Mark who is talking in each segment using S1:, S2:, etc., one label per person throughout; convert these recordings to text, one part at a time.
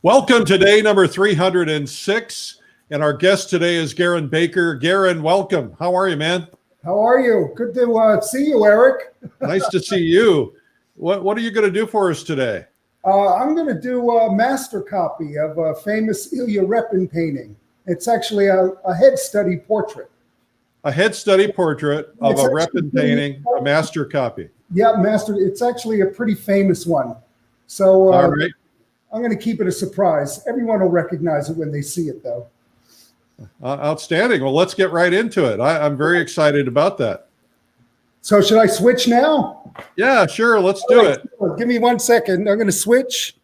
S1: Welcome to day number 306, and our guest today is Garin Baker. Garin, welcome. How are you, man?
S2: How are you? Good to see you, Eric.
S1: Nice to see you. What are you going to do for us today?
S2: I'm going to do a master copy of a famous Ilya Repin painting. It's actually a head study portrait.
S1: A head study portrait of a Repin painting, a master copy.
S2: Yeah, master. It's actually a pretty famous one. So
S1: all right.
S2: I'm going to keep it a surprise. Everyone will recognize it when they see it, though.
S1: Outstanding. Well, let's get right into it. I'm very excited about that.
S2: So should I switch now?
S1: Yeah, sure. Let's do it.
S2: Give me 1 second. I'm going to switch.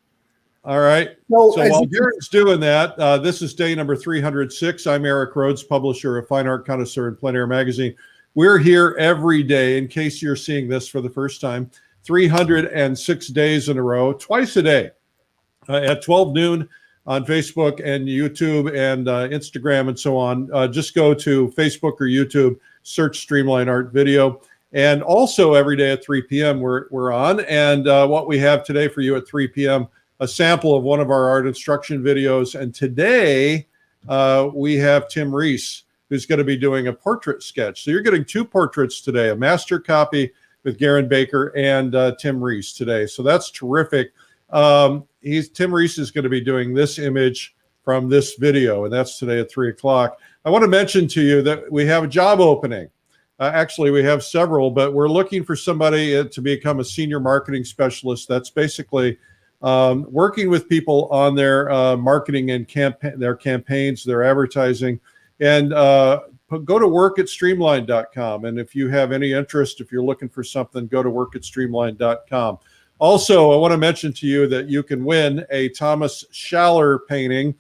S1: All right. So while Garin's doing that, this is day number 306. I'm Eric Rhoads, publisher of Fine Art Connoisseur and Plein Air Magazine. We're here every day, in case you're seeing this for the first time, 306 days in a row, twice a day. At 12 noon on Facebook and YouTube and Instagram and so on. Just go to Facebook or YouTube, search Streamline Art Video. And also every day at 3 p.m. we're on. And what we have today for you at 3 p.m., a sample of one of our art instruction videos. And today we have Tim Reese, who's going to be doing a portrait sketch. So you're getting two portraits today, a master copy with Garin Baker and Tim Reese today. So that's terrific. Tim Reese is going to be doing this image from this video, and that's today at 3 o'clock. I want to mention to you that we have a job opening. Actually, we have several, but we're looking for somebody to become a senior marketing specialist. That's basically working with people on their marketing and their campaigns, their advertising, and go to work@streamline.com. And if you have any interest, if you're looking for something, go to work@streamline.com. Also, I want to mention to you that you can win a Thomas Schaller painting.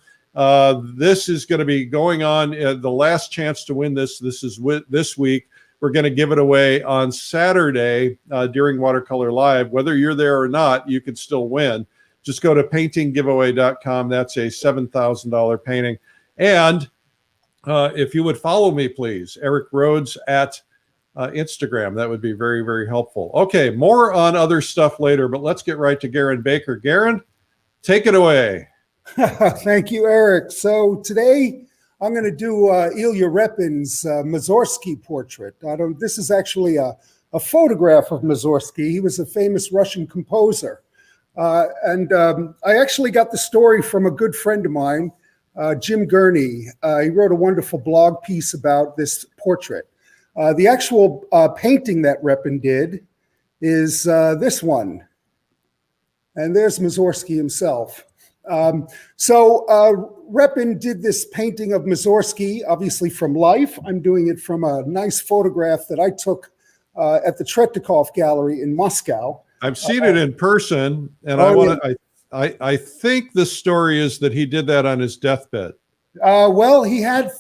S1: This is going to be going on. The last chance to win this is this week. We're going to give it away on Saturday during Watercolor Live. Whether you're there or not, you can still win. Just go to paintinggiveaway.com. That's a $7,000 painting. And if you would follow me, please, Eric Rhoads at Instagram. That would be very, very helpful. Okay, more on other stuff later, but let's get right to Garin Baker. Garin, take it away.
S2: Thank you, Eric. So today I'm going to do Ilya Repin's Mussorgsky portrait. This is actually a photograph of Mussorgsky. He was a famous Russian composer. And I actually got the story from a good friend of mine, Jim Gurney. He wrote a wonderful blog piece about this portrait. The actual painting that Repin did is this one. And there's Mussorgsky himself. So Repin did this painting of Mussorgsky, obviously from life. I'm doing it from a nice photograph that I took at the Tretyakov Gallery in Moscow.
S1: I've seen it in person, and I think the story is that he did that on his deathbed.
S2: Well, he had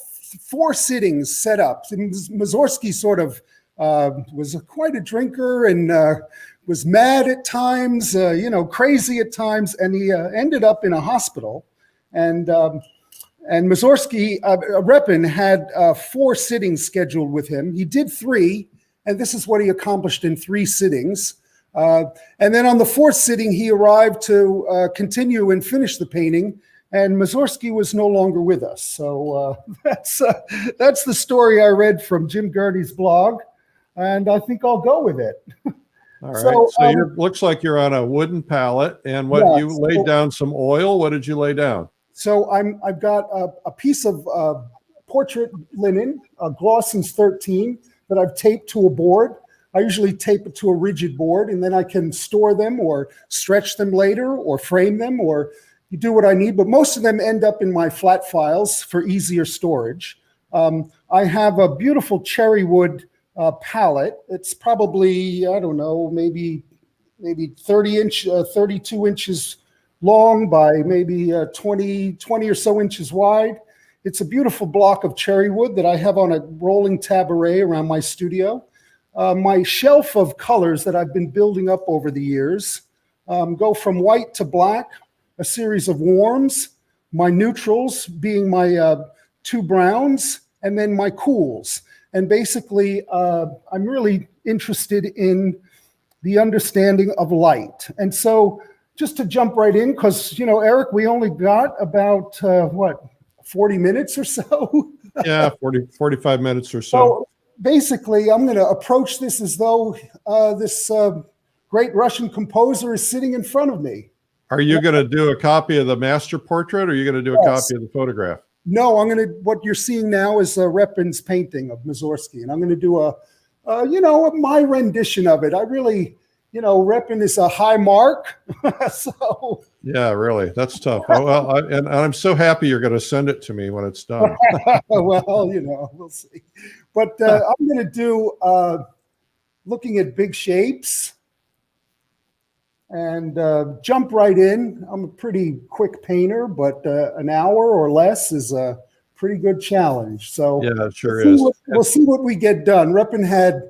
S2: 4 sittings set up. And Mussorgsky sort of was quite a drinker and was mad at times, crazy at times, and he ended up in a hospital. And Mussorgsky, Repin had 4 sittings scheduled with him. He did 3, and this is what he accomplished in 3 sittings. And then on the 4th sitting, he arrived to continue and finish the painting. And Mussorgsky was no longer with us. So that's the story I read from Jim Gurney's blog, and I think I'll go with it.
S1: All right. So looks like you're on a wooden pallet, and you laid down some oil. What did you lay down?
S2: So I've got a piece of portrait linen, Glossin's 13, that I've taped to a board. I usually tape it to a rigid board, and then I can store them or stretch them later or frame them or you do what I need, but most of them end up in my flat files for easier storage. I have a beautiful cherry wood palette. It's probably, I don't know, maybe 32 inches long by maybe 20 or so inches wide. It's a beautiful block of cherry wood that I have on a rolling tabaret around my studio. My shelf of colors that I've been building up over the years go from white to black, a series of warms, my neutrals being my 2 browns, and then my cools. And basically, I'm really interested in the understanding of light. And so just to jump right in, because, Eric, we only got about, 40 minutes or so?
S1: Yeah, 45 minutes or so.
S2: So basically, I'm going to approach this as though this great Russian composer is sitting in front of me.
S1: Are you going to do a copy of the master portrait, or are you going to do a copy of the photograph?
S2: No, what you're seeing now is Repin's painting of Mussorgsky, and I'm going to do my rendition of it. I really, Repin is a high mark, so.
S1: Yeah, really, that's tough. Well, and I'm so happy you're going to send it to me when it's done.
S2: Well, we'll see. But I'm going to do looking at big shapes and jump right in. I'm a pretty quick painter, but an hour or less is a pretty good challenge. So
S1: yeah, it sure is.
S2: We'll see what we get done. Repin had,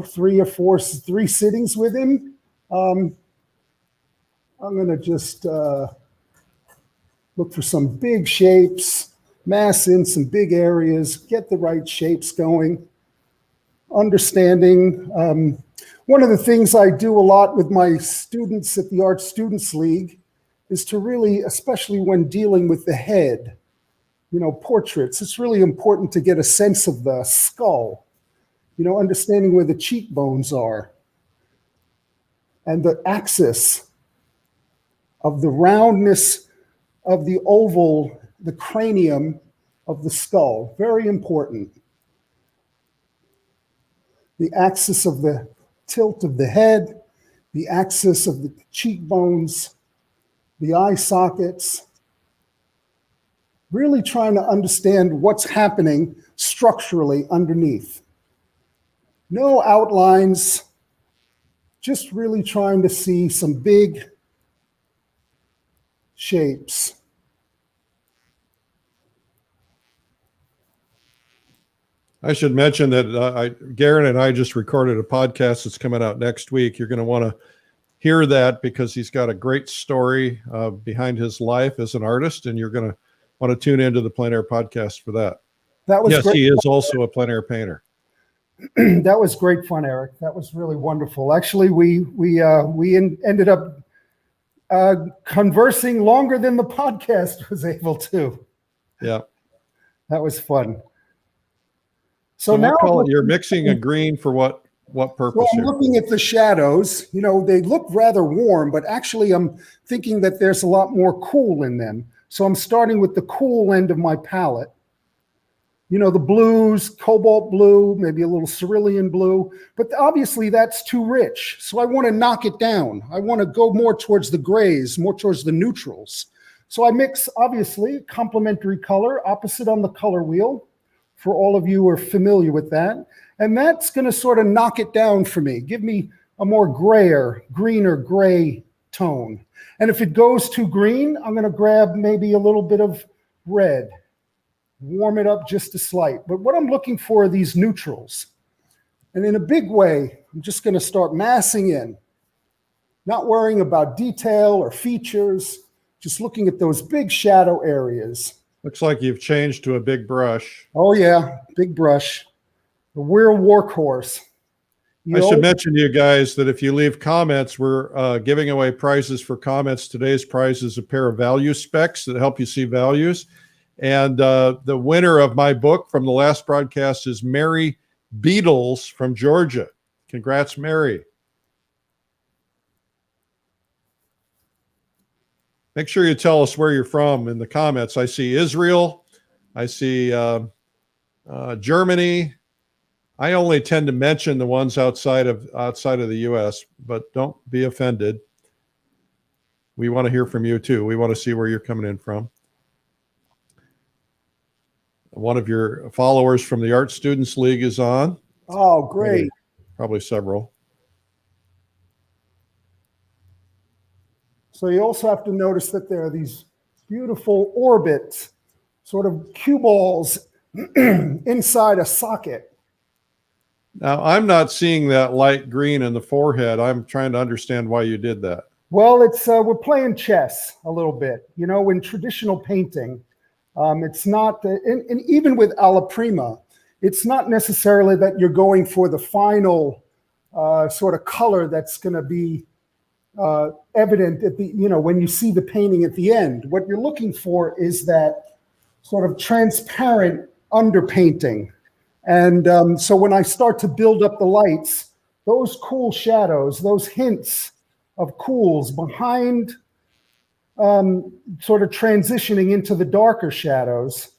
S2: 3 sittings with him. I'm going to just look for some big shapes, mass in some big areas, get the right shapes going, understanding. One of the things I do a lot with my students at the Art Students League is to really, especially when dealing with the head, portraits, it's really important to get a sense of the skull, understanding where the cheekbones are and the axis of the roundness of the oval, the cranium of the skull. Very important. The axis of the tilt of the head, the axis of the cheekbones, the eye sockets. Really trying to understand what's happening structurally underneath. No outlines, just really trying to see some big shapes.
S1: I should mention that Garin and I just recorded a podcast that's coming out next week. You're going to want to hear that because he's got a great story behind his life as an artist, and you're going to want to tune into the Plein Air podcast for that.
S2: That was
S1: yes,
S2: great.
S1: He is also a plein air painter.
S2: That was great fun, Eric. That was really wonderful. Actually, we ended up conversing longer than the podcast was able to.
S1: Yeah,
S2: that was fun.
S1: So now you're mixing a green for what purpose?
S2: Well, I'm looking at the shadows. They look rather warm, but actually I'm thinking that there's a lot more cool in them. So I'm starting with the cool end of my palette. The blues, cobalt blue, maybe a little cerulean blue, but obviously that's too rich. So I want to knock it down. I want to go more towards the grays, more towards the neutrals. So I mix, obviously, complementary color, opposite on the color wheel, for all of you who are familiar with that. And that's going to sort of knock it down for me, give me a more greener gray tone. And if it goes too green, I'm going to grab maybe a little bit of red, warm it up just a slight. But what I'm looking for are these neutrals. And in a big way, I'm just going to start massing in, not worrying about detail or features, just looking at those big shadow areas.
S1: Looks like you've changed to a big brush.
S2: Oh, yeah, big brush. The real workhorse.
S1: I should mention to you guys that if you leave comments, we're giving away prizes for comments. Today's prize is a pair of value specs that help you see values. And the winner of my book from the last broadcast is Mary Beatles from Georgia. Congrats, Mary. Make sure you tell us where you're from in the comments. I see Israel. I see Germany. I only tend to mention the ones outside of the U.S., but don't be offended. We want to hear from you too. We want to see where you're coming in from. One of your followers from the Art Students League is on.
S2: Oh, great.
S1: Probably several.
S2: So you also have to notice that there are these beautiful orbits, sort of cue balls inside a socket.
S1: Now, I'm not seeing that light green in the forehead. I'm trying to understand why you did that.
S2: Well, it's we're playing chess a little bit. In traditional painting, it's not, and even with alla prima, it's not necessarily that you're going for the final sort of color that's going to be evident at the, when you see the painting at the end. What you're looking for is that sort of transparent underpainting. And so when I start to build up the lights, those cool shadows, those hints of cools behind, sort of transitioning into the darker shadows,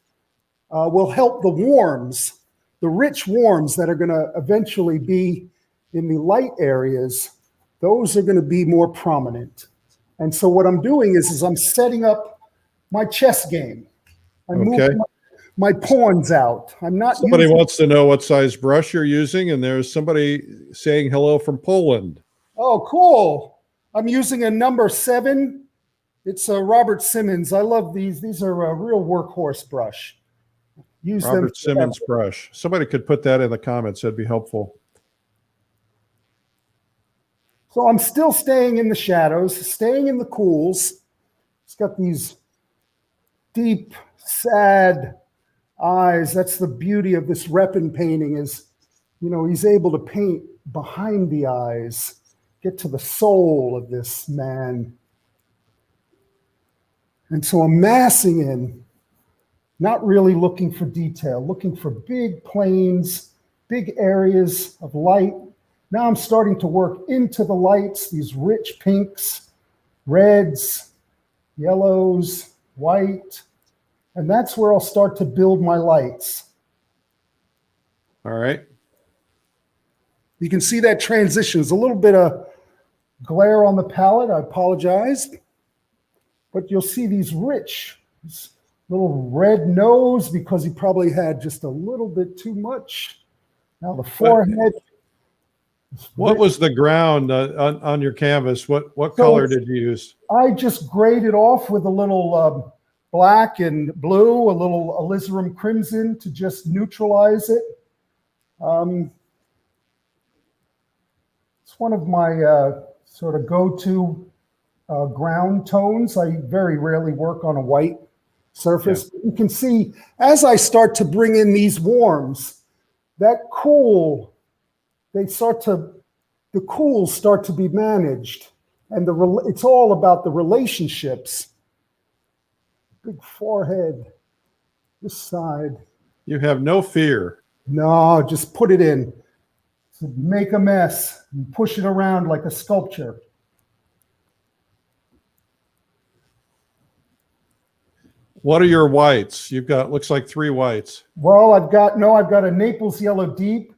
S2: will help the warms, the rich warms that are going to eventually be in the light areas. Those are going to be more prominent. And so what I'm doing is I'm setting up my chess game. I'm moving my pawns out. I'm not.
S1: Somebody wants to know what size brush you're using, and there's somebody saying hello from Poland.
S2: Oh, cool. I'm using a number 7. It's a Robert Simmons. I love these. These are a real workhorse brush. Use
S1: Robert Simmons brush. Somebody could put that in the comments. That'd be helpful.
S2: So I'm still staying in the shadows, staying in the cools. It's got these deep, sad eyes. That's the beauty of this Repin painting is, he's able to paint behind the eyes, get to the soul of this man. And so I'm massing in, not really looking for detail, looking for big planes, big areas of light. Now I'm starting to work into the lights, these rich pinks, reds, yellows, white, and that's where I'll start to build my lights.
S1: All right.
S2: You can see that transition. There's a little bit of glare on the palette. I apologize. But you'll see these rich, this little red nose because he probably had just a little bit too much. Now the forehead.
S1: What was the ground on your canvas? What color did you use?
S2: I just graded off with a little black and blue, a little alizarin crimson to just neutralize it. It's one of my sort of go-to ground tones. I very rarely work on a white surface. Yeah. You can see as I start to bring in these warms, that cool, the cools start to be managed, and it's all about the relationships. Big forehead, this side.
S1: You have no fear.
S2: No, just put it in. So make a mess and push it around like a sculpture.
S1: What are your whites? You've got, looks like 3 whites.
S2: Well, I've got a Naples yellow deep.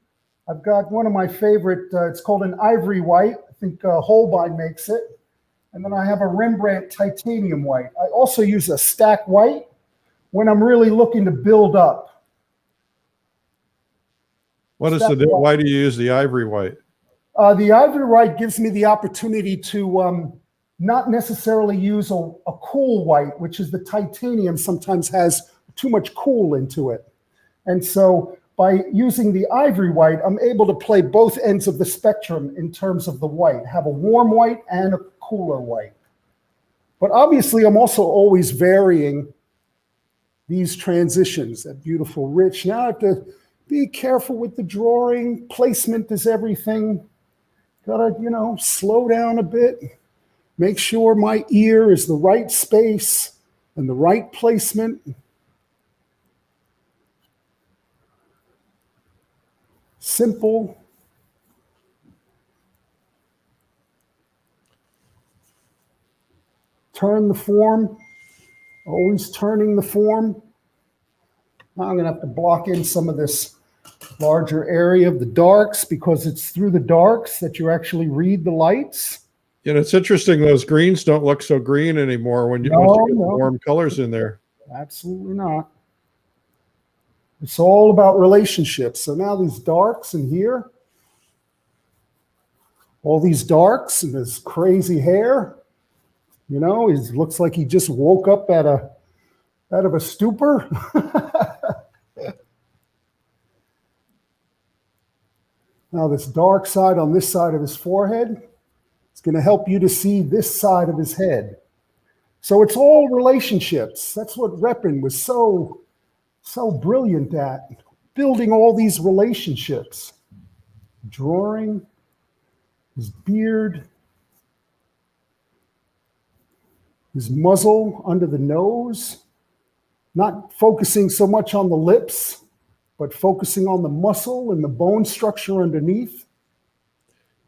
S2: I've got one of my favorite, it's called an ivory white. I think Holbein makes it. And then I have a Rembrandt titanium white. I also use a stack white when I'm really looking to build up.
S1: Why do you use the ivory white?
S2: The ivory white gives me the opportunity to not necessarily use a cool white, which is the titanium sometimes has too much cool into it. And so by using the ivory white, I'm able to play both ends of the spectrum in terms of the white, have a warm white and a cooler white. But obviously, I'm also always varying these transitions, that beautiful rich. Now I have to be careful with the drawing. Placement is everything. Gotta, slow down a bit. Make sure my ear is the right space and the right placement. Simple. Turn the form, always turning the form. Now I'm going to have to block in some of this larger area of the darks because it's through the darks that you actually read the lights.
S1: It's interesting. Those greens don't look so green anymore when you get warm colors in there.
S2: Absolutely not. It's all about relationships. So now these darks in here, all these darks and this crazy hair, he looks like he just woke up out of a stupor. Now this dark side on this side of his forehead, it's going to help you to see this side of his head. So it's all relationships. That's what Repin was so brilliant at, building all these relationships. Drawing, his beard, his muzzle under the nose, not focusing so much on the lips, but focusing on the muscle and the bone structure underneath.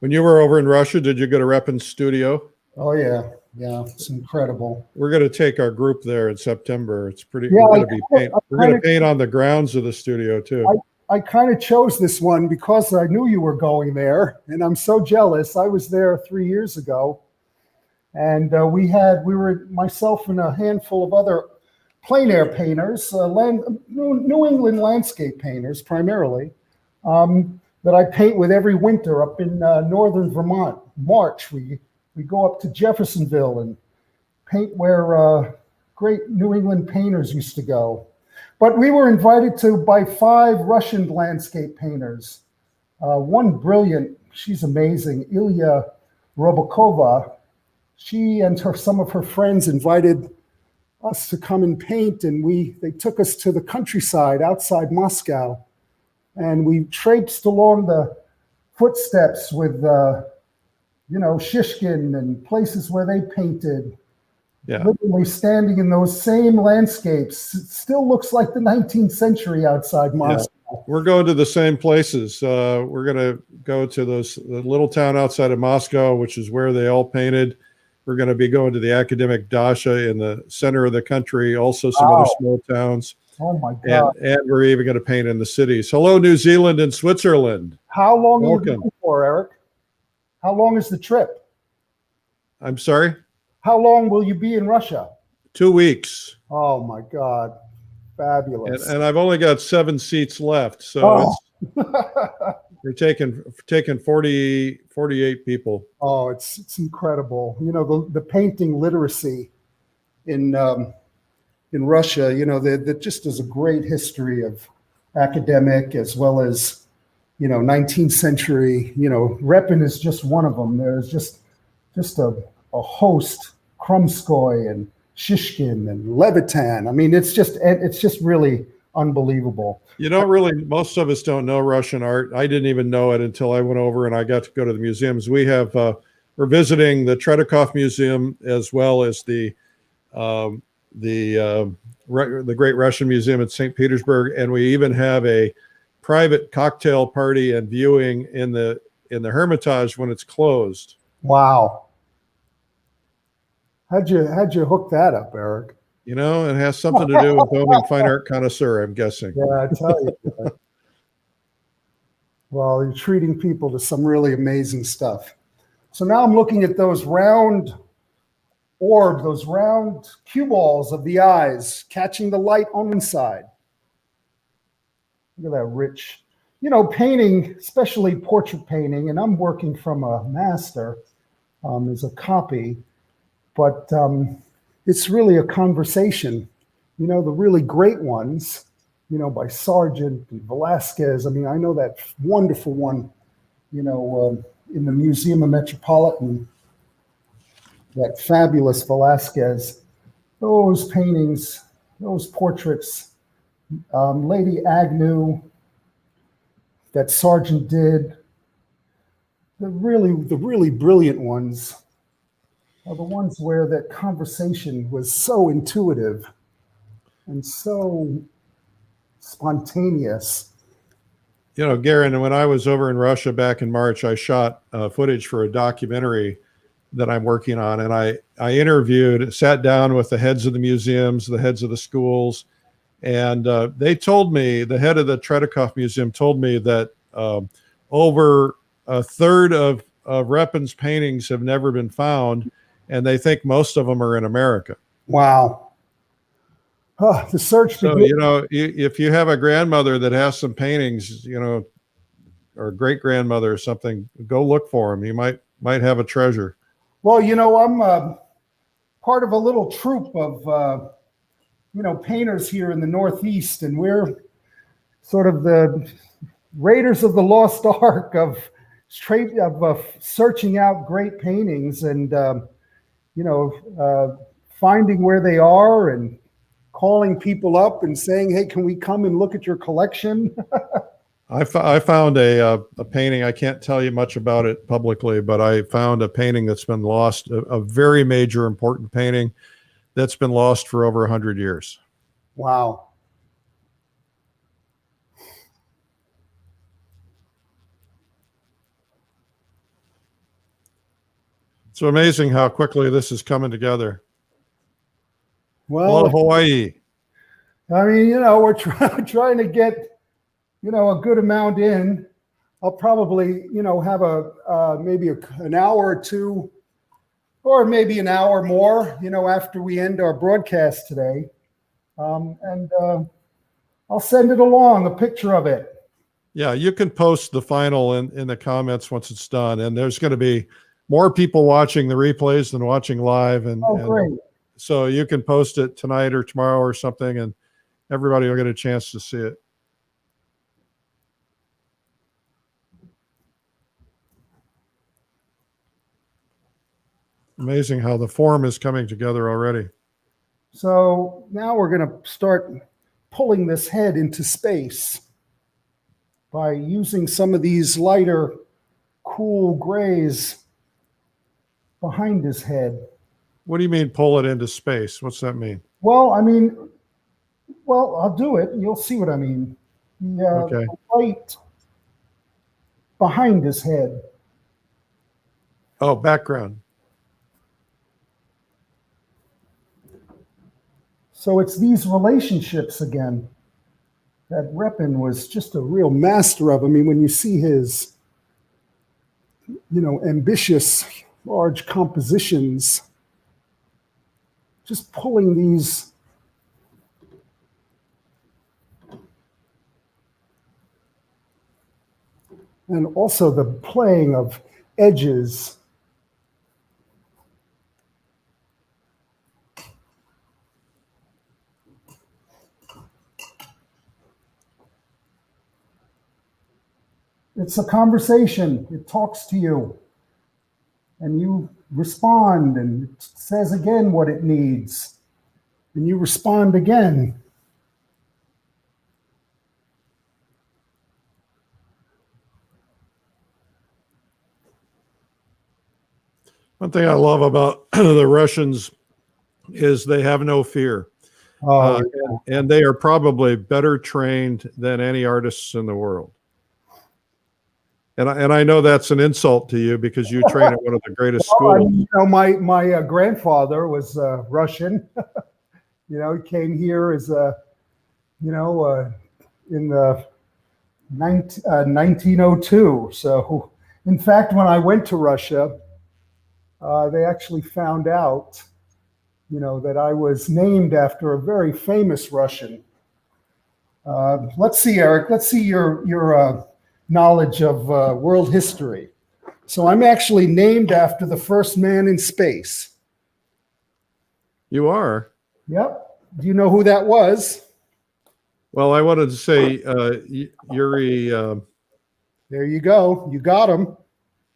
S1: When you were over in Russia, did you go to Repin's studio?
S2: Oh yeah, yeah, it's incredible.
S1: We're going to take our group there in September. It's pretty.
S2: Yeah,
S1: we're going to paint on the grounds of the studio too.
S2: I kind of chose this one because I knew you were going there, and I'm so jealous. I was there 3 years ago, and we were myself and a handful of other plein air painters, New England landscape painters primarily, that I paint with every winter up in northern Vermont. March, we go up to Jeffersonville and paint where great New England painters used to go. But we were invited by 5 Russian landscape painters. One brilliant, she's amazing, Ilya Robokova. She and some of her friends invited us to come and paint, and they took us to the countryside outside Moscow, and we traipsed along the footsteps with Shishkin and places where they painted. Yeah. Literally standing in those same landscapes. It still looks like the 19th century outside Moscow.
S1: Yeah. We're going to the same places. We're going to go to the little town outside of Moscow, which is where they all painted. We're going to be going to the academic Dasha in the center of the country, also some other small towns.
S2: Oh my God.
S1: And we're even going to paint in the cities. Hello, New Zealand and Switzerland.
S2: How long are you going for, Eric? How long is the trip?
S1: I'm sorry?
S2: How long will you be in Russia?
S1: 2 weeks.
S2: Oh my God. Fabulous.
S1: And I've only got 7 seats left. So we're taking 48 people.
S2: Oh, it's incredible. The painting literacy in Russia, that just is a great history of academic as well as, 19th century, Repin is just one of them. There's just a host, Krumskoy and Shishkin and Levitan. I mean, it's just really unbelievable.
S1: Most of us don't know Russian art. I didn't even know it until I went over and I got to go to the museums. We're visiting the Tretyakov Museum as well as the Great Russian Museum in St. Petersburg, and we even have a private cocktail party and viewing in the Hermitage when it's closed.
S2: Wow. How'd you hook that up, Eric?
S1: It has something to do with owning Fine Art Connoisseur, I'm guessing.
S2: Yeah, I tell you. Well, you're treating people to some really amazing stuff. So now I'm looking at those round orb, those round cue balls of the eyes, catching the light on the side. Look at that rich, painting, especially portrait painting, and I'm working from a master as a copy. But it's really a conversation. The really great ones, by Sargent and Velasquez. I mean, I know that wonderful one, in the Museum of Metropolitan, that fabulous Velasquez. Those paintings, those portraits, Lady Agnew, that Sargent did, the really brilliant ones are the ones where that conversation was so intuitive and so spontaneous.
S1: Garin, when I was over in Russia back in March, I shot footage for a documentary that I'm working on. And I sat down with the heads of the museums, the heads of the schools, and they told me, the head of the Tretyakov Museum told me that over a third of Repin's paintings have never been found, and they think most of them are in America.
S2: Wow. The search.
S1: So, if you have a grandmother that has some paintings, or a great grandmother or something, go look for them. You might have a treasure.
S2: Well, I'm part of a little troupe of, painters here in the Northeast, and we're sort of the Raiders of the Lost Ark of searching out great paintings and, finding where they are and calling people up and saying, hey, can we come and look at your collection?
S1: I found a painting. I can't tell you much about it publicly, but I found a painting that's been lost, a very major important painting. that's been lost for over 100 years.
S2: Wow.
S1: It's amazing how quickly this is coming together.
S2: Well,
S1: Hawaii.
S2: I mean, we're trying to get, a good amount in. I'll probably, have maybe an hour or two, or maybe an hour more, after we end our broadcast today. And I'll send it along, a picture of it.
S1: Yeah, you can post the final in the comments once it's done. And there's going to be more people watching the replays than watching live.
S2: Great.
S1: So you can post it tonight or tomorrow or something, and everybody will get a chance to see it. Amazing how the form is coming together already.
S2: So now we're going to start pulling this head into space by using some of these lighter, cool grays behind his head.
S1: What do you mean pull it into space? What's that mean?
S2: Well, I'll do it. You'll see what I mean.
S1: Okay.
S2: The light behind his head.
S1: Oh, background.
S2: So it's these relationships again that Repin was just a real master of. I mean, when you see his, ambitious, large compositions, just pulling these and also the playing of edges. It's a conversation. It talks to you. And you respond, and it says again what it needs. And you respond again.
S1: One thing I love about the Russians is they have no fear. And they are probably better trained than any artists in the world. And I know that's an insult to you because you train at one of the greatest schools.
S2: My grandfather was Russian. He came here as in the 1902. So, in fact, when I went to Russia, they actually found out, that I was named after a very famous Russian. Let's see, Eric. Let's see your knowledge of world history. So I'm actually named after the first man in space.
S1: You are?
S2: Yep. Do you know who that was?
S1: Well, I wanted to say Yuri.
S2: There you go. You got him.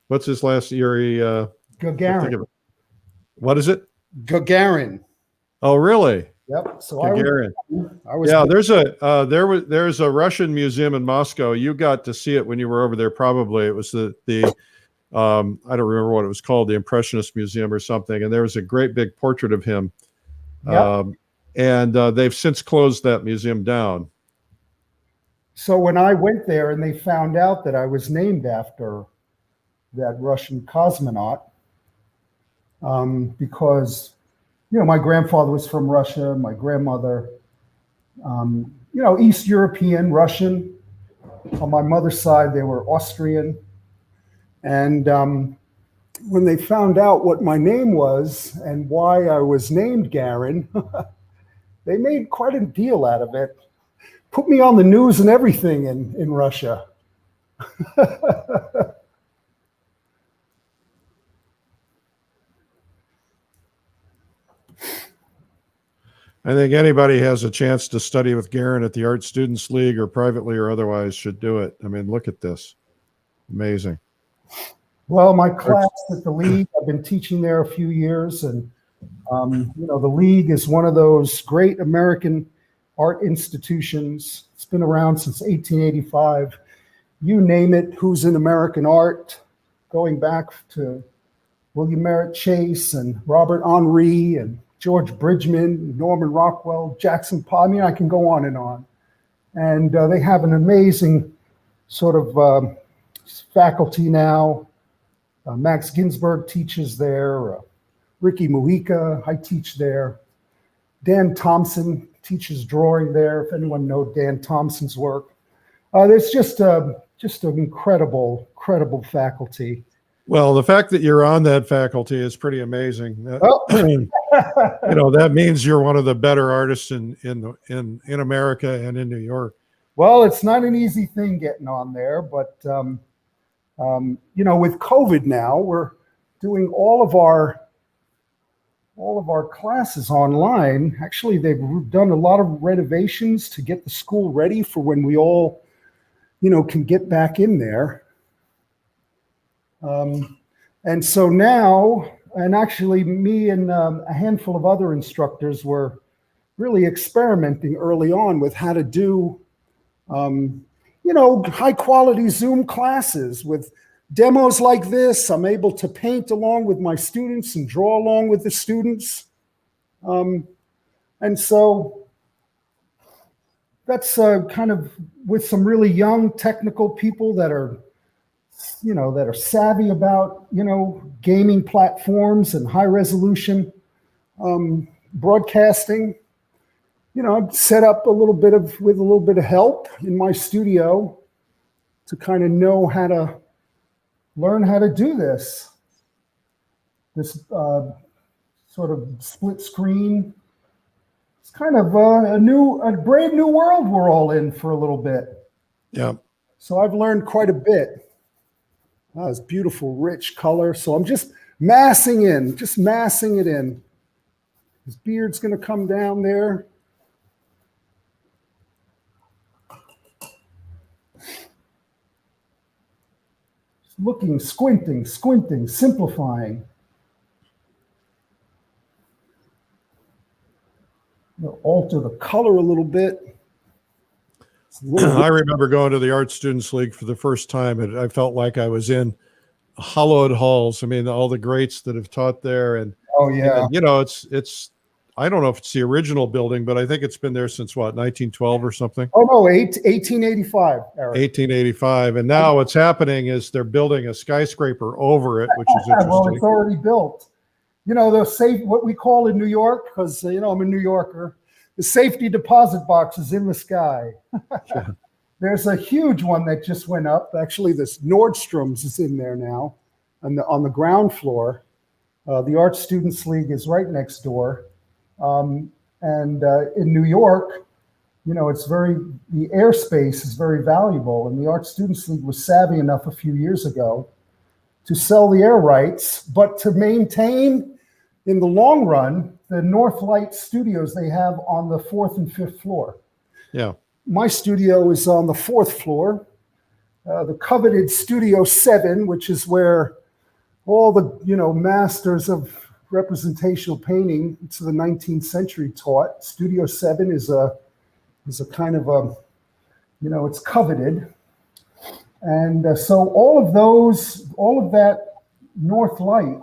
S1: What's his last? Yuri.
S2: Gagarin.
S1: What is it?
S2: Gagarin.
S1: Oh, really?
S2: Yep. So
S1: Gagarin.
S2: I was.
S1: Yeah, there's a Russian museum in Moscow. You got to see it when you were over there. Probably it was the I don't remember what it was called, the Impressionist Museum or something. And there was a great big portrait of him.
S2: Yep.
S1: And they've since closed that museum down.
S2: So when I went there and they found out that I was named after that Russian cosmonaut, because my grandfather was from Russia, my grandmother, East European, Russian. On my mother's side, they were Austrian. And when they found out what my name was and why I was named Garin, they made quite a deal out of it. Put me on the news and everything in Russia.
S1: I think anybody has a chance to study with Garin at the Art Students League or privately or otherwise should do it. I mean, look at this. Amazing.
S2: Well, my class at the League, I've been teaching there a few years. And, the League is one of those great American art institutions. It's been around since 1885. You name it, who's in American art, going back to William Merritt Chase and Robert Henri and George Bridgman, Norman Rockwell, Jackson Pollock. I mean, I can go on and on. And they have an amazing sort of faculty now. Max Ginsberg teaches there. Ricky Mujica, I teach there. Dan Thompson teaches drawing there, if anyone knows Dan Thompson's work. There's just an incredible faculty.
S1: Well, the fact that you're on that faculty is pretty amazing. That means you're one of the better artists in America and in New York.
S2: Well, it's not an easy thing getting on there, but with COVID now, we're doing all of our classes online. Actually, they've done a lot of renovations to get the school ready for when we all, can get back in there. And so now, and actually me and a handful of other instructors were really experimenting early on with how to do, high quality Zoom classes with demos like this. I'm able to paint along with my students and draw along with the students. And so that's kind of with some really young technical people that are savvy about, gaming platforms and high resolution broadcasting. I've set up with a little bit of help in my studio to kind of know how to learn how to do this sort of split screen. It's kind of a brave new world we're all in for a little bit.
S1: Yeah.
S2: So I've learned quite a bit. It's beautiful, rich color. So I'm just massing it in. His beard's going to come down there. Looking, squinting, simplifying. Alter the color a little bit.
S1: I remember going to the Art Students League for the first time, and I felt like I was in hallowed halls. I mean, all the greats that have taught there, and it's. I don't know if it's the original building, but I think it's been there since 1912 or something.
S2: Oh no, 1885. Eric.
S1: 1885, and now what's happening is they're building a skyscraper over it, which is interesting.
S2: Well, it's already built. What we call in New York, because I'm a New Yorker, the safety deposit box is in the sky. Yeah. There's a huge one that just went up. Actually, this Nordstrom's is in there now, on the ground floor. The Art Students League is right next door. And in New York, the airspace is very valuable. And the Art Students League was savvy enough a few years ago to sell the air rights, but to maintain, in the long run, the North Light studios they have on the 4th and 5th floor.
S1: Yeah.
S2: My studio is on the 4th floor, the coveted Studio 7, which is where all the, masters of representational painting to the 19th century taught. Studio 7 is a kind of a, it's coveted. And so all of that North Light,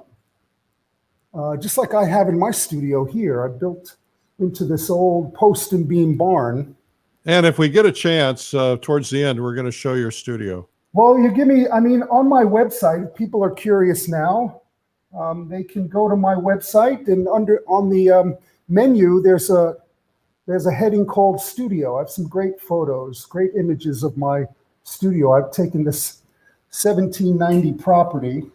S2: just like I have in my studio here, I built into this old post and beam barn.
S1: And if we get a chance, towards the end, we're going to show your studio.
S2: Well, on my website, if people are curious now, they can go to my website, and on the menu, there's a heading called Studio. I have some great photos, great images of my studio. I've taken this 1790 property,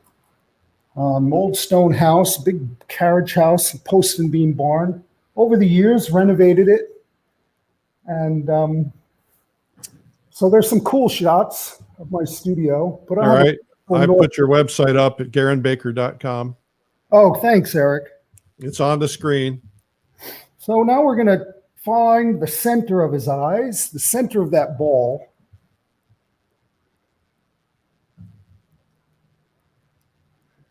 S2: old stone house, big carriage house, post and beam barn. Over the years, renovated it. And so there's some cool shots of my studio. But
S1: all right. I put your website up at garinbaker.com.
S2: Oh, thanks, Eric.
S1: It's on the screen.
S2: So now we're going to find the center of his eyes, the center of that ball.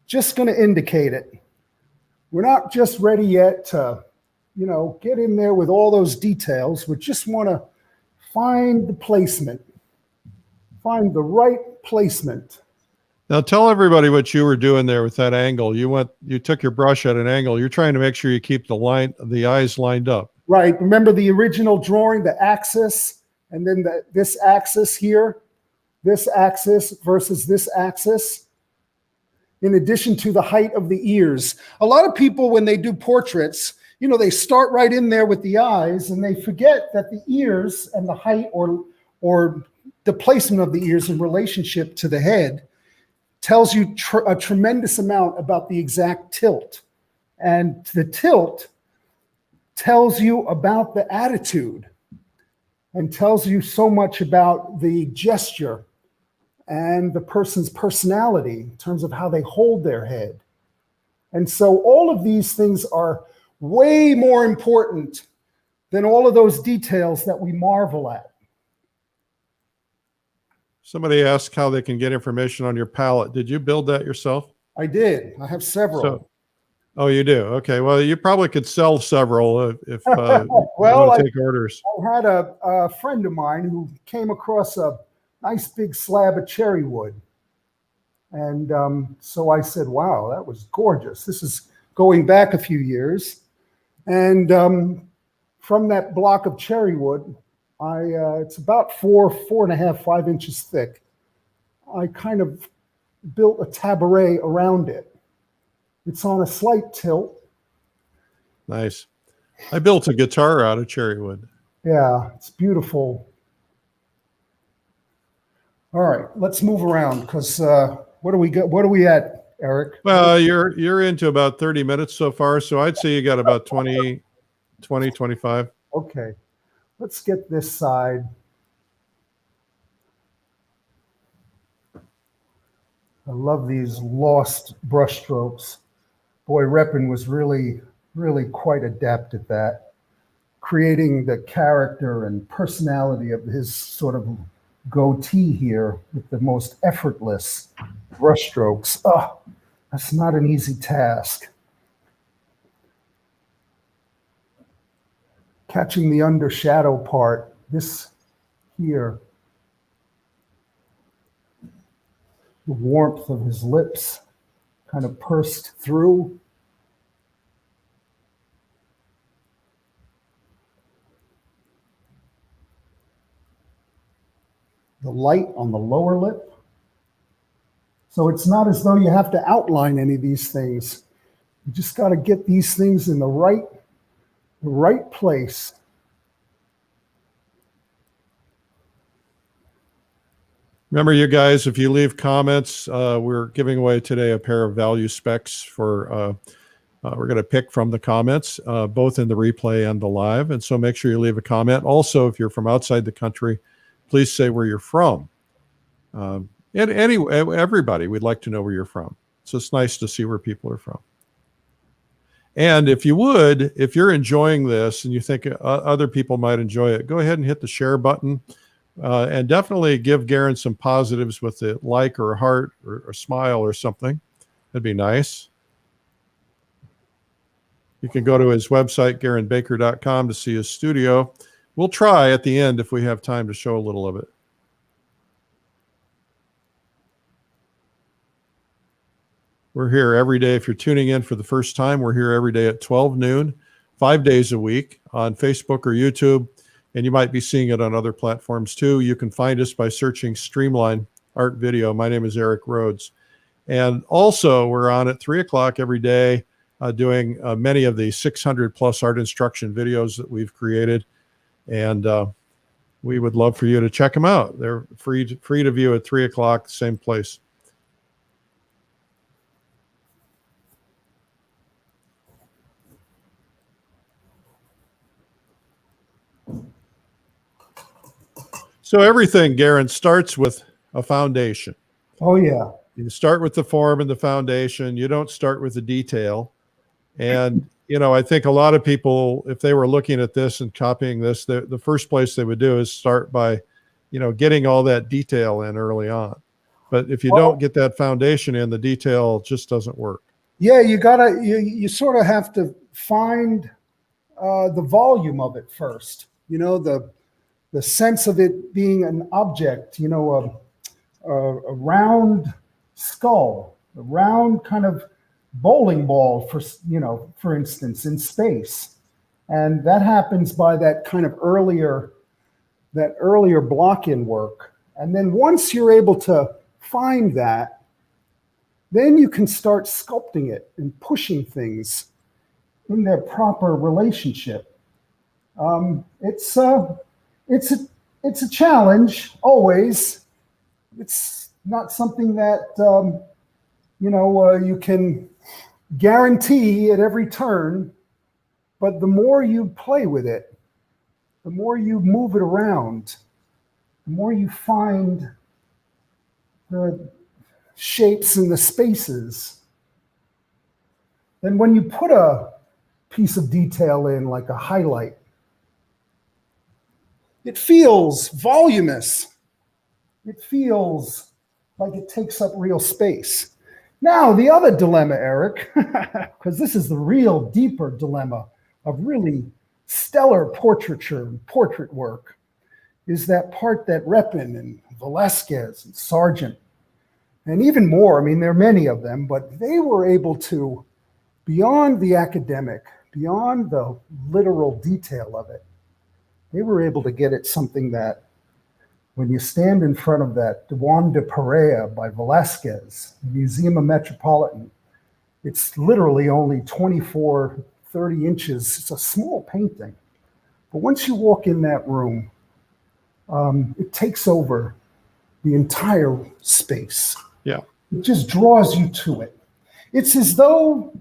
S2: Just going to indicate it. We're not just ready yet to, get in there with all those details. We just want to find the placement, find the right placement.
S1: Now tell everybody what you were doing there with that angle. You took your brush at an angle. You're trying to make sure you keep the eyes lined up.
S2: Right. Remember the original drawing, the axis, and then this axis here, this axis versus this axis, in addition to the height of the ears. A lot of people, when they do portraits, they start right in there with the eyes, and they forget that the ears and the height or the placement of the ears in relationship to the head tells you a tremendous amount about the exact tilt. And the tilt tells you about the attitude and tells you so much about the gesture and the person's personality in terms of how they hold their head. And so all of these things are way more important than all of those details that we marvel at.
S1: Somebody asked how they can get information on your palette. Did you build that yourself?
S2: I did. I have several.
S1: Oh, you do? Okay. Well, you probably could sell several if
S2: well,
S1: you want to take orders.
S2: I had a friend of mine who came across a nice big slab of cherry wood. And so I said, wow, that was gorgeous. This is going back a few years. And from that block of cherry wood, it's about 4.5, 5 inches thick. I kind of built a tabaret around it. It's on a slight tilt.
S1: Nice. I built a guitar out of cherry wood.
S2: Yeah, it's beautiful. All right, let's move around because what do we got? What are we at, Eric?
S1: Well, you're into about 30 minutes so far, so I'd say you got about 20, 25.
S2: Okay, let's get this side. I love these lost brush strokes. Boy, Repin was really, really quite adept at that, creating the character and personality of his sort of goatee here with the most effortless brush strokes. Oh, that's not an easy task. Catching the undershadow part, this here, the warmth of his lips kind of pursed through. The light on the lower lip. So it's not as though you have to outline any of these things. You just got to get these things in the right place.
S1: Remember, you guys, if you leave comments, we're giving away today a pair of value specs for, we're going to pick from the comments, both in the replay and the live. And so make sure you leave a comment. Also, if you're from outside the country, please say where you're from. And everybody, we'd like to know where you're from. So it's nice to see where people are from. And if you would, if you're enjoying this and you think other people might enjoy it, go ahead and hit the share button. And definitely give Garin some positives with a like or a heart or a smile or something. That'd be nice. You can go to his website, garinbaker.com, to see his studio. We'll try at the end if we have time to show a little of it. We're here every day. If you're tuning in for the first time, we're here every day at 12 noon, 5 days a week on Facebook or YouTube. And you might be seeing it on other platforms too. You can find us by searching Streamline Art Video. My name is Eric Rhoads. And also we're on at 3 o'clock every day doing many of the 600 plus art instruction videos that we've created. And we would love for you to check them out. They're free to view at 3 o'clock, same place. So everything, Garin, starts with a foundation.
S2: Oh, yeah.
S1: You start with the form and the foundation. You don't start with the detail. And, I think a lot of people, if they were looking at this and copying this, the first place they would do is start by, getting all that detail in early on. But if you don't get that foundation in, the detail just doesn't work.
S2: Yeah, you sort of have to find the volume of it first, the sense of it being an object, a round skull, a round kind of bowling ball, for instance, in space. And that happens by that kind of earlier block-in work. And then once you're able to find that, then you can start sculpting it and pushing things in their proper relationship. It's a challenge always. It's not something that you can guarantee at every turn. But the more you play with it, the more you move it around, the more you find the shapes and the spaces. Then when you put a piece of detail in, like a highlight, it feels voluminous. It feels like it takes up real space. Now, the other dilemma, Eric, because this is the real deeper dilemma of really stellar portraiture and portrait work, is that part that Repin and Velasquez and Sargent, and even more, I mean, there are many of them, but they were able to, beyond the academic, beyond the literal detail of it, they were able to get at something that, when you stand in front of that Juan de Pareja by Velasquez, Museum of Metropolitan, it's literally only 24, 30 inches. It's a small painting. But once you walk in that room, it takes over the entire space.
S1: Yeah.
S2: It just draws you to it. It's as though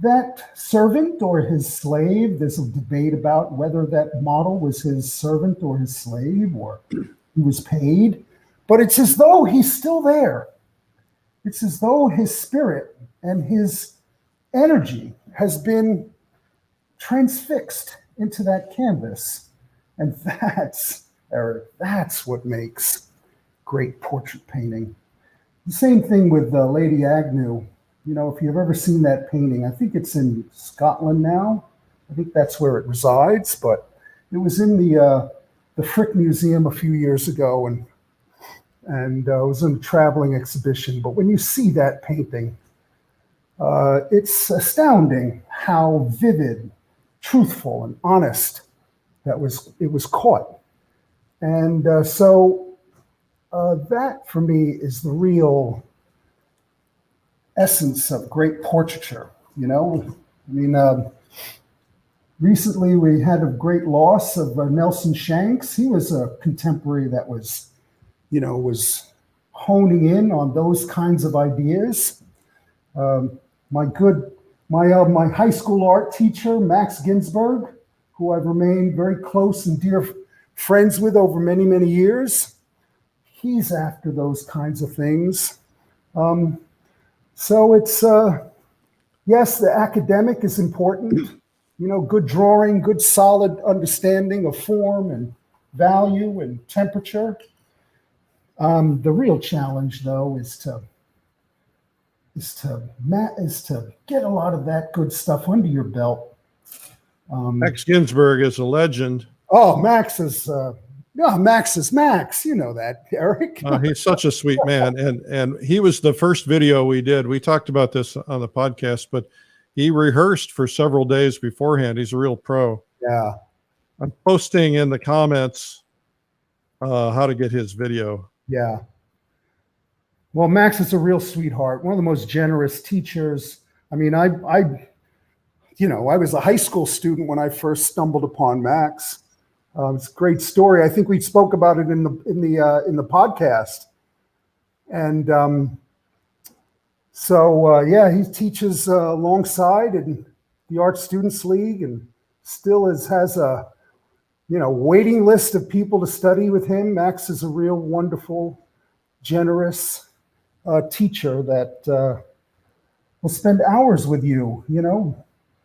S2: that servant or his slave, there's a debate about whether that model was his servant or his slave, or he was paid, but it's as though he's still there. It's as though his spirit and his energy has been transfixed into that canvas. And that's, Eric, that's what makes great portrait painting. The same thing with Lady Agnew. You know, if you've ever seen that painting, I think it's in Scotland now. I think that's where it resides, but it was in the Frick Museum a few years ago, and it was in a traveling exhibition. But when you see that painting, it's astounding how vivid, truthful, and honest it was caught. And so that, for me, is the real essence of great portraiture. You know, I mean, recently we had a great loss of Nelson Shanks. He was a contemporary that was honing in on those kinds of ideas. My high school art teacher, Max Ginsberg, who I've remained very close and dear friends with over many, many years, he's after those kinds of things. So it's, yes, the academic is important. You know, good drawing, good solid understanding of form and value and temperature. The real challenge, though, is to get a lot of that good stuff under your belt.
S1: Max Ginsberg is a legend.
S2: Oh, Max is Max. You know that, Eric.
S1: He's such a sweet man, and he was the first video we did. We talked about this on the podcast, but he rehearsed for several days beforehand. He's a real pro.
S2: Yeah.
S1: I'm posting in the comments how to get his video.
S2: Yeah. Well, Max is a real sweetheart, one of the most generous teachers. I mean, I was a high school student when I first stumbled upon Max. It's a great story. I think we spoke about it in the podcast. And he teaches alongside in the Art Students League, and still has a waiting list of people to study with him. Max is a real wonderful, generous teacher that will spend hours with you.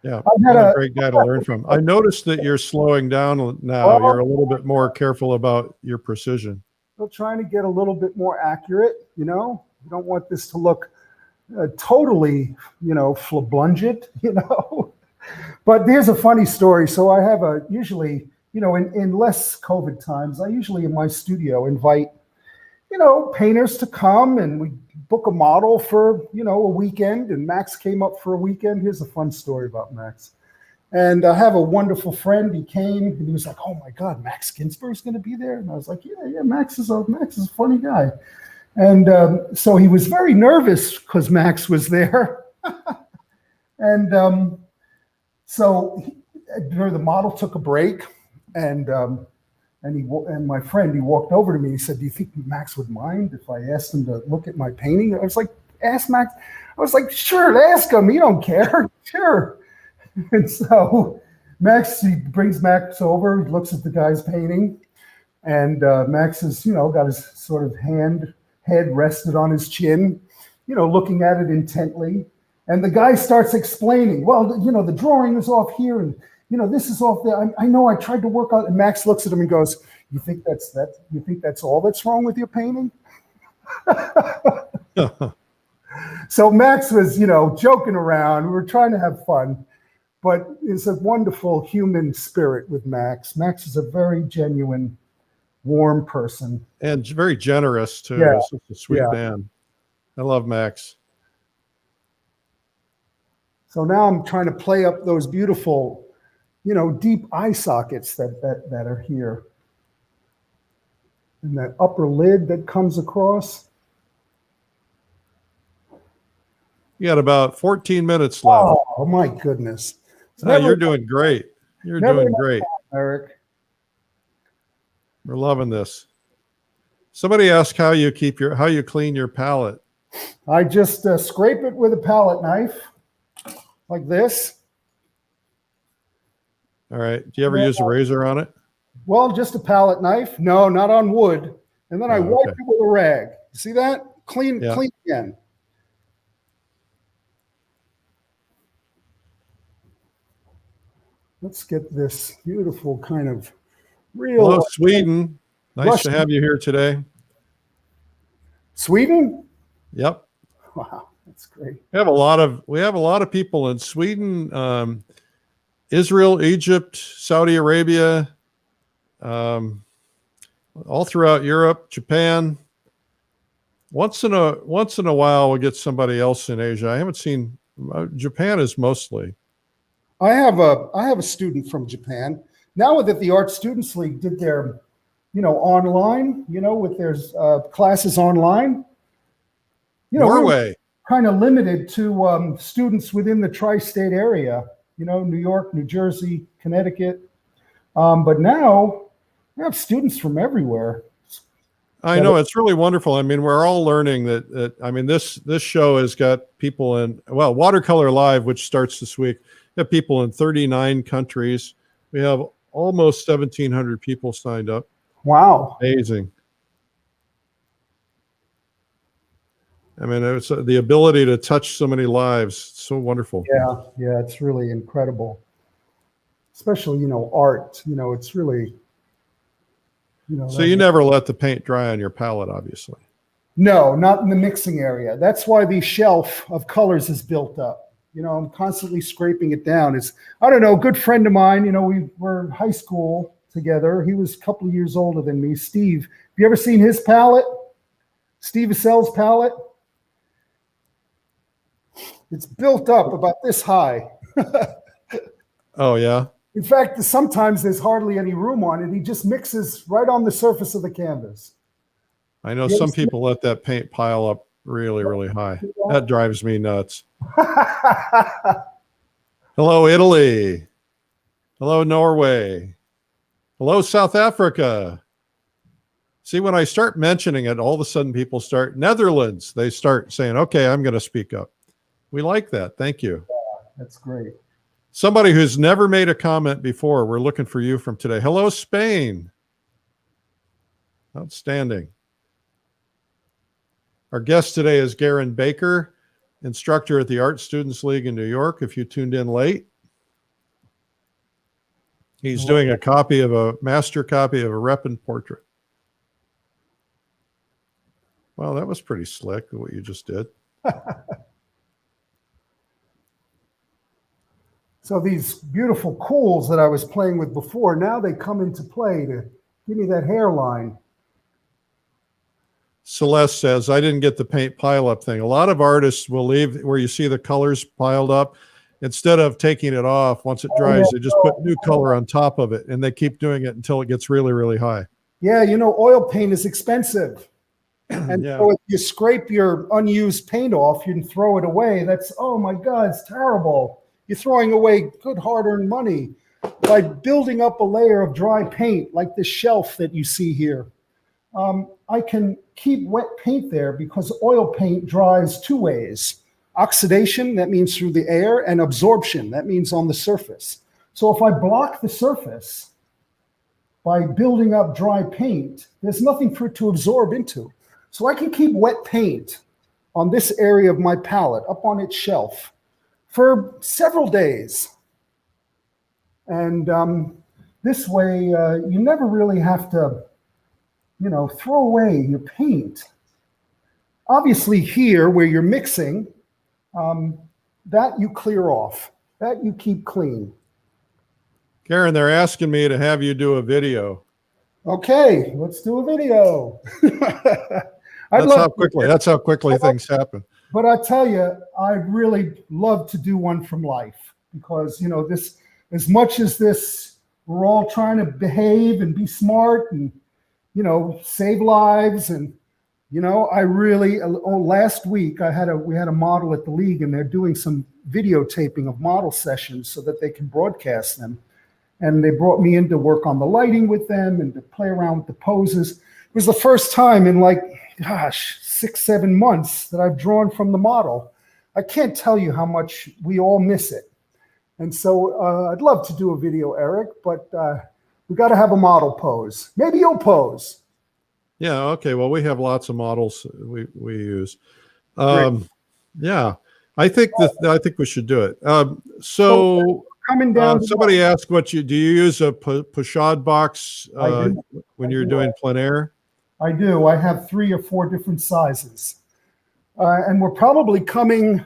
S1: Yeah, a great guy to learn from. I noticed that you're slowing down now. You're a little bit more careful about your precision.
S2: Still trying to get a little bit more accurate. You don't want this to look totally, flamboyant. But here's a funny story. So I have usually, in less COVID times, I usually in my studio invite, painters to come, and we book a model for, a weekend. And Max came up for a weekend. Here's a fun story about Max. And I have a wonderful friend. He came and he was like, "Oh my God, Max Ginsburg's going to be there." And I was like, "Yeah, Max is a funny guy." And so he was very nervous because Max was there. And so the model took a break, and my friend, he walked over to me. He said, "Do you think Max would mind if I asked him to look at my painting?" I was like, "Ask Max." I was like, "Sure, ask him. You don't care." Sure. And so he brings Max over. He looks at the guy's painting, and Max has, got his sort of head rested on his chin, looking at it intently. And the guy starts explaining, "Well, the drawing is off here, and this is off there. I know I tried to work out." And Max looks at him and goes, "You think that's You think that's all that's wrong with your painting?" So Max was, joking around. We were trying to have fun, but it's a wonderful human spirit with Max. Max is a very genuine, warm person.
S1: And very generous, too.
S2: Yeah.
S1: He's such a sweet man. I love Max.
S2: So now I'm trying to play up those beautiful, deep eye sockets that are here. And that upper lid that comes across.
S1: You got about 14 minutes left.
S2: Oh my goodness.
S1: You're doing great. You're doing great,
S2: Eric.
S1: We're loving this. Somebody asked how you clean your palette.
S2: I just scrape it with a palette knife like this.
S1: All right. Do you ever use a razor on it?
S2: Well, just a palette knife. No, not on wood. And then I wipe it with a rag. See that? Clean again. Let's get this beautiful kind of real.
S1: Hello, Sweden. Nice to have you here today.
S2: Sweden?
S1: Yep.
S2: Wow, that's great.
S1: We have a lot of people in Sweden, Israel, Egypt, Saudi Arabia, all throughout Europe, Japan. Once in a while, we'll get somebody else in Asia. I haven't seen Japan is mostly.
S2: I have a student from Japan. Now that the Art Students League did their, online, with their classes online,
S1: Norway.
S2: Kind of limited to students within the tri-state area, New York, New Jersey, Connecticut. But now we have students from everywhere.
S1: I know, it's really wonderful. I mean, we're all learning that this show has got people in, Watercolor Live, which starts this week. We have people in 39 countries. We have almost 1,700 people signed up.
S2: Wow.
S1: Amazing. I mean, it's the ability to touch so many lives. It's so wonderful.
S2: Yeah, it's really incredible. Especially, art, it's really,
S1: So you never let the paint dry on your palette, obviously.
S2: No, not in the mixing area. That's why the shelf of colors is built up. I'm constantly scraping it down. I don't know, a good friend of mine, we were in high school together. He was a couple of years older than me, Steve. Have you ever seen his palette? Steve Assell's palette? It's built up about this high.
S1: Oh, yeah?
S2: In fact, sometimes there's hardly any room on it. He just mixes right on the surface of the canvas.
S1: I know some people let that paint pile up really, really high. That drives me nuts. Hello, Italy. Hello, Norway. Hello, South Africa. See, when I start mentioning it, all of a sudden people start, Netherlands, they start saying, okay, I'm going to speak up. We like that. Thank you.
S2: Yeah, that's great.
S1: Somebody who's never made a comment before, we're looking for you from today. Hello, Spain. Outstanding. Our guest today is Garin Baker, instructor at the Art Students League in New York. If you tuned in late, he's doing a master copy of a Repin portrait. Well, that was pretty slick, what you just did.
S2: So these beautiful cools that I was playing with before, now they come into play to give me that hairline.
S1: Celeste says, I didn't get the paint pile-up thing. A lot of artists will leave where you see the colors piled up. Instead of taking it off, once it dries, they just put new color on top of it, and they keep doing it until it gets really, really high.
S2: Yeah, oil paint is expensive. And
S1: Yeah.
S2: so if you scrape your unused paint off, you can throw it away. That's, oh my God, it's terrible. You're throwing away good hard-earned money. By building up a layer of dry paint, like this shelf that you see here, I can keep wet paint there because oil paint dries two ways. Oxidation, that means through the air, and absorption, that means on the surface. So if I block the surface by building up dry paint, there's nothing for it to absorb into. So I can keep wet paint on this area of my palette up on its shelf for several days. And this way, you never really have to, throw away your paint. Obviously here, where you're mixing, that you clear off, that you keep clean.
S1: Garin, they're asking me to have you do a video.
S2: Okay, let's do a video.
S1: That's how quickly things happen.
S2: But I tell you, I'd really love to do one from life because, this, as much as this, we're all trying to behave and be smart and, save lives. And, I really, last week we had a model at the league and they're doing some videotaping of model sessions so that they can broadcast them. And they brought me in to work on the lighting with them and to play around with the poses. It was the first time in 6-7 months that I've drawn from the model. I can't tell you how much we all miss it. And so I'd love to do a video, Eric, but we got to have a model pose. Maybe you'll pose.
S1: Yeah. Okay. Well, we have lots of models we use. Yeah, I think we should do it. So
S2: coming down.
S1: Somebody asked, do you use a pochade box when you're doing plein air?
S2: I do. I have 3 or 4 different sizes. And we're probably coming,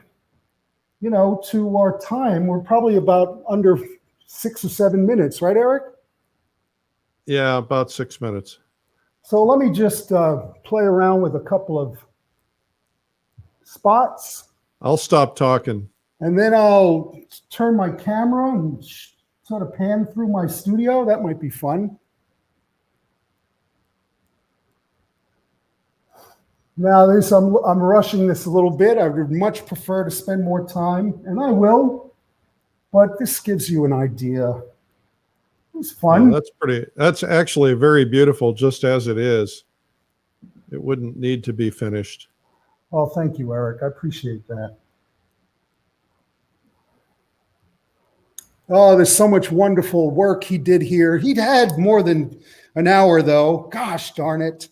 S2: to our time. We're probably about under 6 or 7 minutes, right, Eric?
S1: Yeah, about 6 minutes.
S2: So let me just play around with a couple of spots.
S1: I'll stop talking.
S2: And then I'll turn my camera and sort of pan through my studio. That might be fun. Now, I'm rushing this a little bit. I would much prefer to spend more time, and I will. But this gives you an idea. It was fun.
S1: Yeah, that's actually very beautiful just as it is. It wouldn't need to be finished.
S2: Oh, thank you, Eric. I appreciate that. Oh, there's so much wonderful work he did here. He'd had more than an hour, though. Gosh darn it.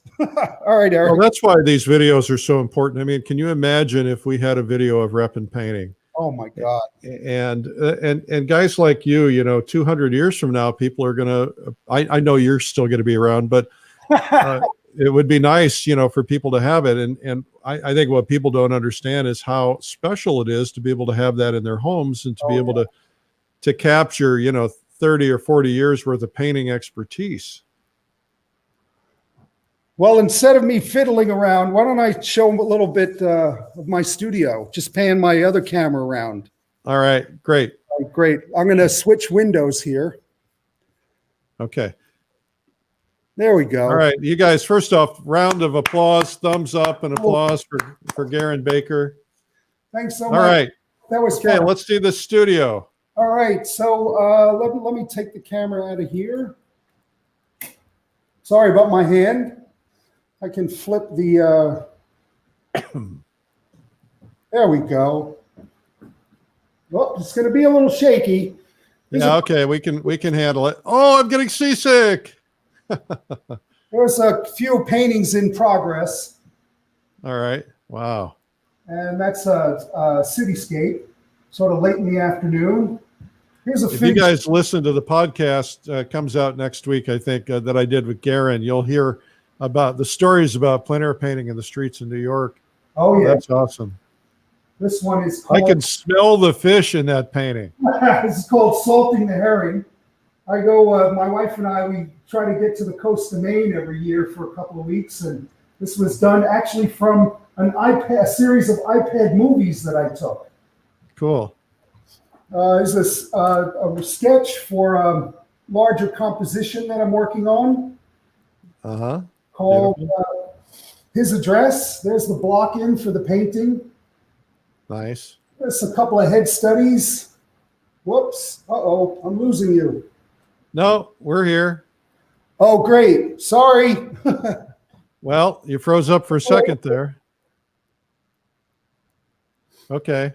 S2: All right, Eric.
S1: Well, that's why these videos are so important. I mean, can you imagine if we had a video of rep and painting?
S2: Oh, my God.
S1: And guys like you, 200 years from now, people are going to, I know you're still going to be around, but it would be nice, for people to have it. And I think what people don't understand is how special it is to be able to have that in their homes and to be able to capture, 30 or 40 years worth of painting expertise.
S2: Well, instead of me fiddling around, why don't I show them a little bit of my studio? Just pan my other camera around.
S1: All right, great.
S2: All right, great. I'm going to switch windows here.
S1: Okay.
S2: There we go.
S1: All right, you guys, first off, round of applause, thumbs up and applause for Garin Baker.
S2: Thanks so much.
S1: All right.
S2: That was
S1: okay.
S2: fun.
S1: Let's do the studio.
S2: All right, so let me take the camera out of here. Sorry about my hand. I can flip the, there we go. Well, it's going to be a little shaky.
S1: Okay, we can handle it. Oh, I'm getting seasick.
S2: There's a few paintings in progress.
S1: All right, wow.
S2: And that's a cityscape, sort of late in the afternoon. Here's a
S1: If you guys listen to the podcast, comes out next week, I think, that I did with Garin, you'll hear about the stories about plein air painting in the streets in New York.
S2: Oh, yeah.
S1: That's awesome.
S2: This one is called,
S1: I can smell the fish in that painting.
S2: This is called Salting the Herring. I go, my wife and I, we try to get to the coast of Maine every year for a couple of weeks, and This was done actually from a series of iPad movies that I took.
S1: Cool.
S2: Is this a sketch for a larger composition that I'm working on called His Address. There's the block in for the painting.
S1: Nice.
S2: There's a couple of head studies. Whoops. Uh-oh, I'm losing you.
S1: No, we're here.
S2: Oh, great. Sorry.
S1: Well, you froze up for a second there. Okay.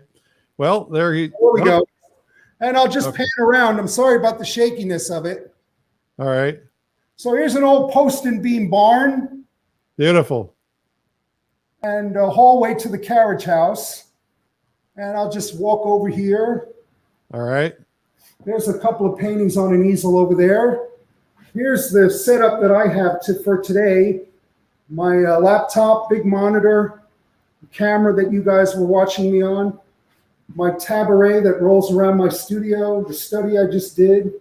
S1: Well, there we
S2: go. And I'll just pan around. I'm sorry about the shakiness of it.
S1: All right.
S2: So here's an old post and beam barn.
S1: Beautiful.
S2: And a hallway to the carriage house. And I'll just walk over here.
S1: All right.
S2: There's a couple of paintings on an easel over there. Here's the setup that I have for today. My laptop, big monitor, the camera that you guys were watching me on, my tabaret that rolls around my studio, the study I just did,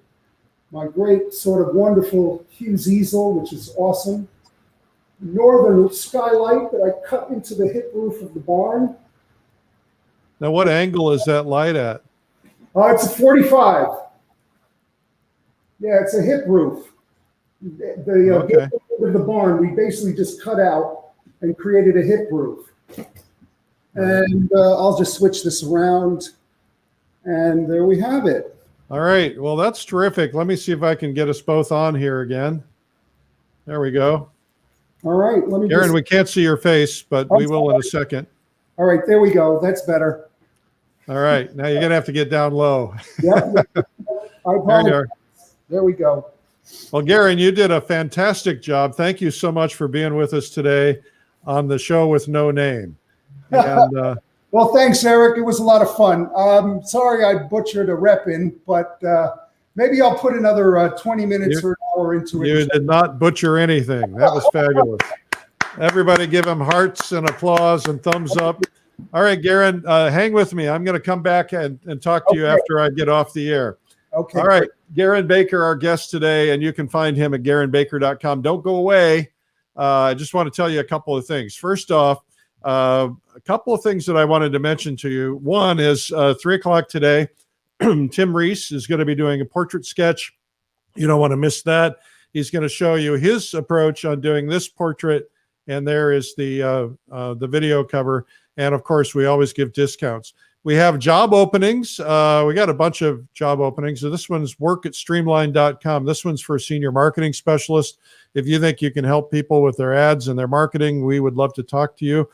S2: my great sort of wonderful Hughes easel, which is awesome, northern skylight that I cut into the hip roof of the barn.
S1: Now, what angle is that light at?
S2: It's a 45. Yeah, it's a hip roof. The barn, we basically just cut out and created a hip roof. And I'll just switch this around. And there we have it.
S1: All right. Well, that's terrific. Let me see if I can get us both on here again. There we go.
S2: All right.
S1: Garin, we can't see your face, but we will in a second.
S2: All right. There we go. That's better.
S1: All right. Now you're going to have to get down low.
S2: Yep. There we go.
S1: Well, Garin, you did a fantastic job. Thank you so much for being with us today on the show with no name. And,
S2: well, thanks, Eric. It was a lot of fun. Sorry I butchered a rep in, but maybe I'll put another 20 minutes or an hour into it.
S1: You did not butcher anything. That was fabulous. Everybody give him hearts and applause and thumbs up. All right, Garin, hang with me. I'm going to come back and talk to you after I get off the air.
S2: Okay.
S1: All right. Garin Baker, our guest today, and you can find him at garinbaker.com. Don't go away. I just want to tell you a couple of things. First off, a couple of things that I wanted to mention to you. One is 3 o'clock today, Tim Reese is going to be doing a portrait sketch. You don't want to miss that. He's going to show you his approach on doing this portrait, and there is the video cover. And, of course, we always give discounts. We have job openings. We got a bunch of job openings. So this one's work@streamline.com. This one's for a senior marketing specialist. If you think you can help people with their ads and their marketing, we would love to talk to you.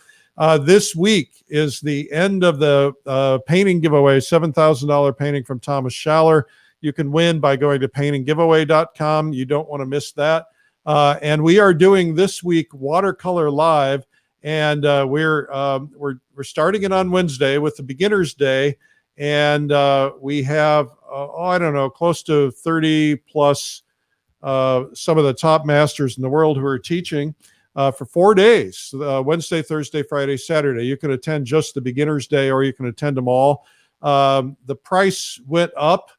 S1: This week is the end of the painting giveaway, $7,000 painting from Thomas Schaller. You can win by going to paintinggiveaway.com. You don't want to miss that. And we are doing this week Watercolor Live. And we're starting it on Wednesday with the Beginner's Day, and we have I don't know, close to 30 plus some of the top masters in the world who are teaching for 4 days, Wednesday, Thursday, Friday, Saturday. You can attend just the Beginner's Day, or you can attend them all. The price went up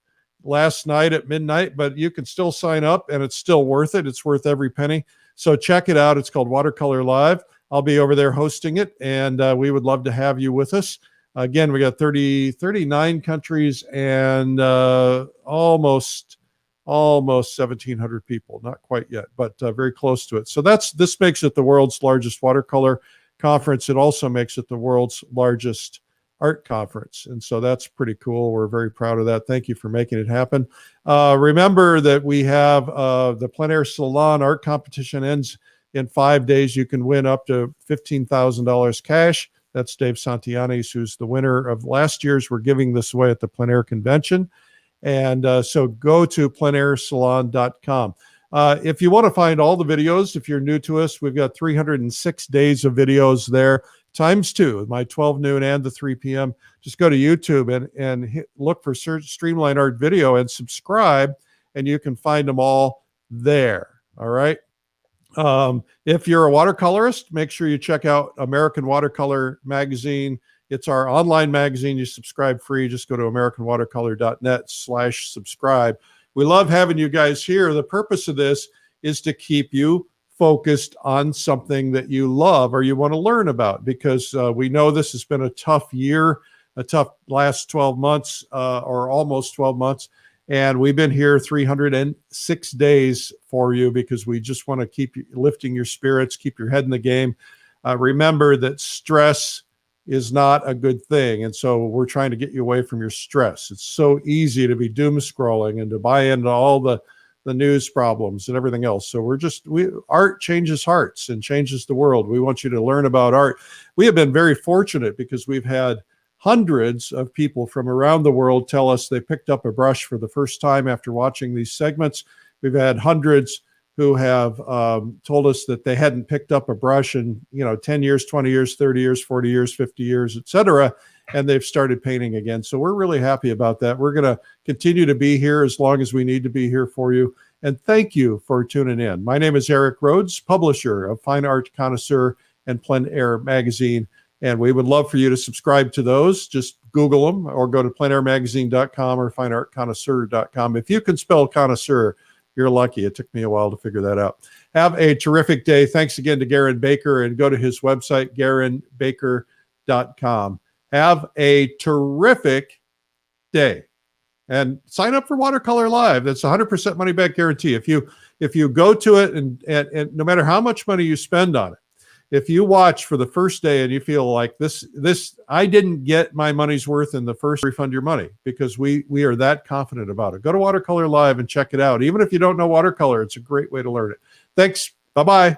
S1: last night at midnight, but you can still sign up, and it's still worth it. It's worth every penny. So check it out. It's called Watercolor Live. I'll be over there hosting it, and we would love to have you with us. Again, we got 39 countries and almost 1,700 people. Not quite yet, but very close to it. So this makes it the world's largest watercolor conference. It also makes it the world's largest art conference. And so that's pretty cool. We're very proud of that. Thank you for making it happen. Remember that we have the Plein Air Salon art competition ends in 5 days. You can win up to $15,000 cash. That's Dave Santianes, who's the winner of last year's. We're giving this away at the Plein Air Convention. And so go to pleinairsalon.com. If you want to find all the videos, if you're new to us, we've got 306 days of videos there, times 2, my 12 noon and the 3 p.m. Just go to YouTube and look for Streamline Art Video and subscribe, and you can find them all there. All right. If you're a watercolorist, make sure you check out American Watercolor Magazine. It's our online magazine. You subscribe free. Just go to americanwatercolor.net/subscribe. We love having you guys here. The purpose of this is to keep you focused on something that you love or you want to learn about, because we know this has been a tough year, a tough last 12 months or almost 12 months. And we've been here 306 days for you because we just want to keep lifting your spirits, keep your head in the game. Remember that stress is not a good thing. And so we're trying to get you away from your stress. It's so easy to be doom scrolling and to buy into all the news problems and everything else. So art changes hearts and changes the world. We want you to learn about art. We have been very fortunate because we've had hundreds of people from around the world tell us they picked up a brush for the first time after watching these segments. We've had hundreds who have told us that they hadn't picked up a brush in 10 years, 20 years, 30 years, 40 years, 50 years, etc., and they've started painting again. So we're really happy about that. We're going to continue to be here as long as we need to be here for you. And thank you for tuning in. My name is Eric Rhoads, publisher of Fine Art Connoisseur and Plein Air Magazine. And we would love for you to subscribe to those. Just Google them or go to pleinairmagazine.com or fineartconnoisseur.com. If you can spell connoisseur, you're lucky. It took me a while to figure that out. Have a terrific day. Thanks again to Garin Baker, and go to his website, garinbaker.com. Have a terrific day. And sign up for Watercolor Live. That's 100% money back guarantee. If you go to it and no matter how much money you spend on it, if you watch for the first day and you feel like this, I didn't get my money's worth in the first, refund your money, because we are that confident about it. Go to Watercolor Live and check it out. Even if you don't know watercolor, it's a great way to learn it. Thanks. Bye-bye.